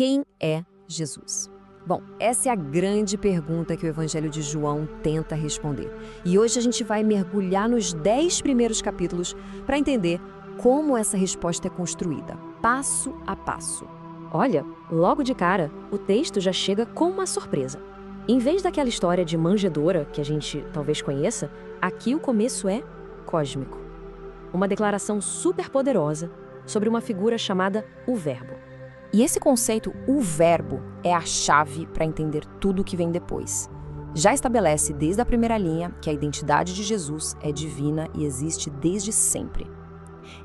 Quem é Jesus? Bom, essa é a grande pergunta que o Evangelho de João tenta responder. E hoje a gente vai mergulhar nos 10 primeiros capítulos para entender como essa resposta é construída, passo a passo. Olha, logo de cara, o texto já chega com uma surpresa. Em vez daquela história de manjedoura que a gente talvez conheça, aqui o começo é cósmico. Uma declaração super poderosa sobre uma figura chamada o Verbo. E esse conceito, o verbo, é a chave para entender tudo o que vem depois. Já estabelece desde a primeira linha que a identidade de Jesus é divina e existe desde sempre.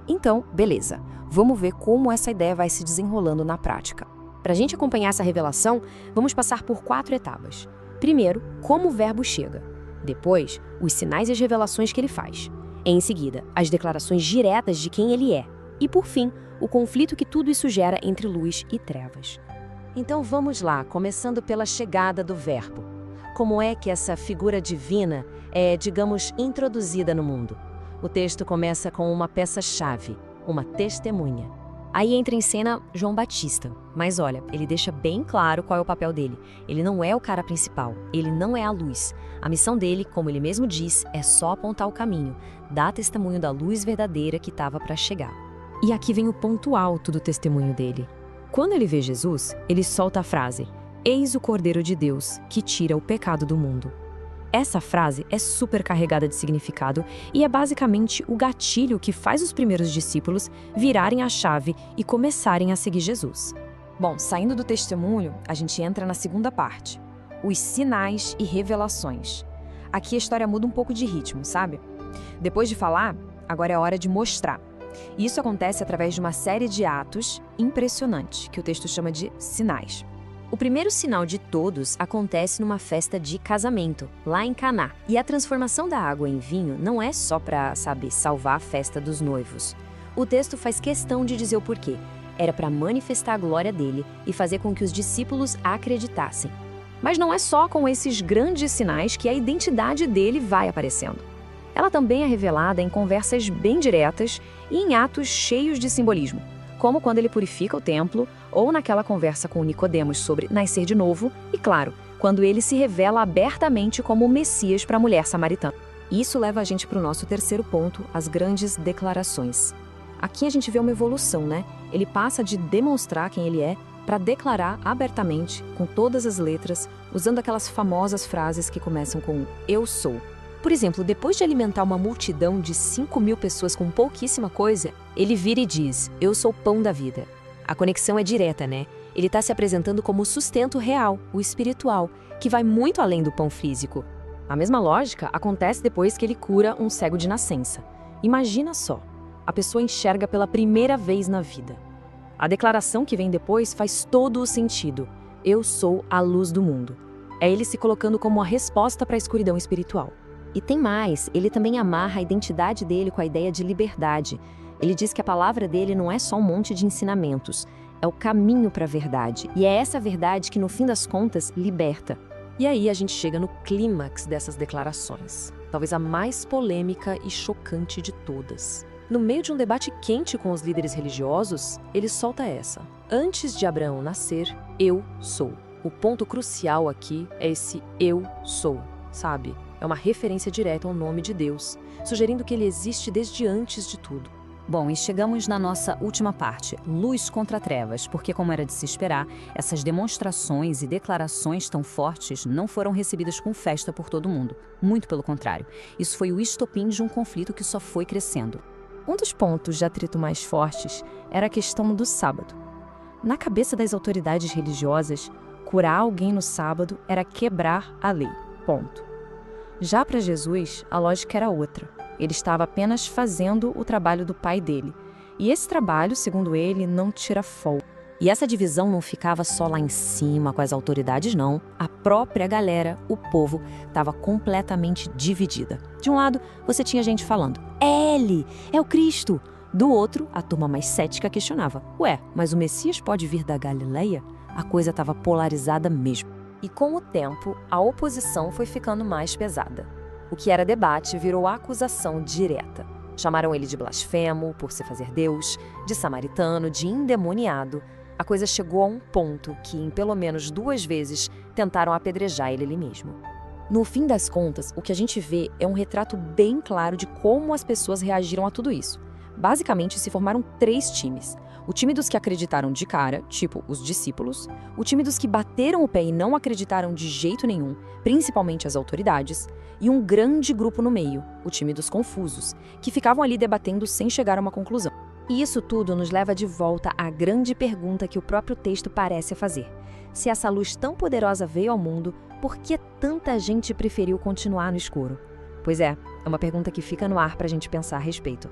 Então, beleza, vamos ver como essa ideia vai se desenrolando na prática. Para a gente acompanhar essa revelação, vamos passar por 4 etapas. Primeiro, como o verbo chega. Depois, os sinais e as revelações que ele faz. Em seguida, as declarações diretas de quem ele é. E, por fim, o conflito que tudo isso gera entre luz e trevas. Então vamos lá, começando pela chegada do Verbo. Como é que essa figura divina é, digamos, introduzida no mundo? O texto começa com uma peça-chave, uma testemunha. Aí entra em cena João Batista. Mas olha, ele deixa bem claro qual é o papel dele. Ele não é o cara principal, ele não é a luz. A missão dele, como ele mesmo diz, é só apontar o caminho, dar testemunho da luz verdadeira que estava para chegar. E aqui vem o ponto alto do testemunho dele. Quando ele vê Jesus, ele solta a frase: "Eis o Cordeiro de Deus, que tira o pecado do mundo." Essa frase é super carregada de significado e é basicamente o gatilho que faz os primeiros discípulos virarem a chave e começarem a seguir Jesus. Bom, saindo do testemunho, a gente entra na segunda parte, os sinais e revelações. Aqui a história muda um pouco de ritmo, sabe? Depois de falar, agora é hora de mostrar. Isso acontece através de uma série de atos impressionantes, que o texto chama de sinais. O primeiro sinal de todos acontece numa festa de casamento, lá em Caná. E a transformação da água em vinho não é só para, salvar a festa dos noivos. O texto faz questão de dizer o porquê. Era para manifestar a glória dele e fazer com que os discípulos acreditassem. Mas não é só com esses grandes sinais que a identidade dele vai aparecendo. Ela também é revelada em conversas bem diretas e em atos cheios de simbolismo, como quando ele purifica o templo ou naquela conversa com Nicodemos sobre nascer de novo e, claro, quando ele se revela abertamente como o Messias para a mulher samaritana. Isso leva a gente para o nosso terceiro ponto, as grandes declarações. Aqui a gente vê uma evolução, né? Ele passa de demonstrar quem ele é para declarar abertamente, com todas as letras, usando aquelas famosas frases que começam com "eu sou". Por exemplo, depois de alimentar uma multidão de 5.000 pessoas com pouquíssima coisa, ele vira e diz: "Eu sou o pão da vida." A conexão é direta, né? Ele está se apresentando como o sustento real, o espiritual, que vai muito além do pão físico. A mesma lógica acontece depois que ele cura um cego de nascença. Imagina só, a pessoa enxerga pela primeira vez na vida. A declaração que vem depois faz todo o sentido. Eu sou a luz do mundo. É ele se colocando como a resposta para a escuridão espiritual. E tem mais, ele também amarra a identidade dele com a ideia de liberdade. Ele diz que a palavra dele não é só um monte de ensinamentos, é o caminho para a verdade. E é essa verdade que, no fim das contas, liberta. E aí a gente chega no clímax dessas declarações, talvez a mais polêmica e chocante de todas. No meio de um debate quente com os líderes religiosos, ele solta essa: "Antes de Abraão nascer, eu sou." O ponto crucial aqui é esse "eu sou", sabe? É uma referência direta ao nome de Deus, sugerindo que ele existe desde antes de tudo. Bom, e chegamos na nossa última parte, luz contra trevas, porque, como era de se esperar, essas demonstrações e declarações tão fortes não foram recebidas com festa por todo mundo. Muito pelo contrário, isso foi o estopim de um conflito que só foi crescendo. Um dos pontos de atrito mais fortes era a questão do sábado. Na cabeça das autoridades religiosas, curar alguém no sábado era quebrar a lei. Ponto. Já para Jesus, a lógica era outra. Ele estava apenas fazendo o trabalho do pai dele. E esse trabalho, segundo ele, não tira folga. E essa divisão não ficava só lá em cima com as autoridades, não. A própria galera, o povo, estava completamente dividida. De um lado, você tinha gente falando: "É ele, é o Cristo." Do outro, a turma mais cética questionava: "Ué, mas o Messias pode vir da Galileia?" A coisa estava polarizada mesmo. E com o tempo, a oposição foi ficando mais pesada. O que era debate virou acusação direta. Chamaram ele de blasfemo, por se fazer Deus, de samaritano, de endemoniado. A coisa chegou a um ponto que, em pelo menos 2 vezes, tentaram apedrejar ele ali mesmo. No fim das contas, o que a gente vê é um retrato bem claro de como as pessoas reagiram a tudo isso. Basicamente, se formaram 3 times. O time dos que acreditaram de cara, tipo os discípulos, o time dos que bateram o pé e não acreditaram de jeito nenhum, principalmente as autoridades, e um grande grupo no meio, o time dos confusos, que ficavam ali debatendo sem chegar a uma conclusão. E isso tudo nos leva de volta à grande pergunta que o próprio texto parece fazer. Se essa luz tão poderosa veio ao mundo, por que tanta gente preferiu continuar no escuro? Pois é uma pergunta que fica no ar para a gente pensar a respeito.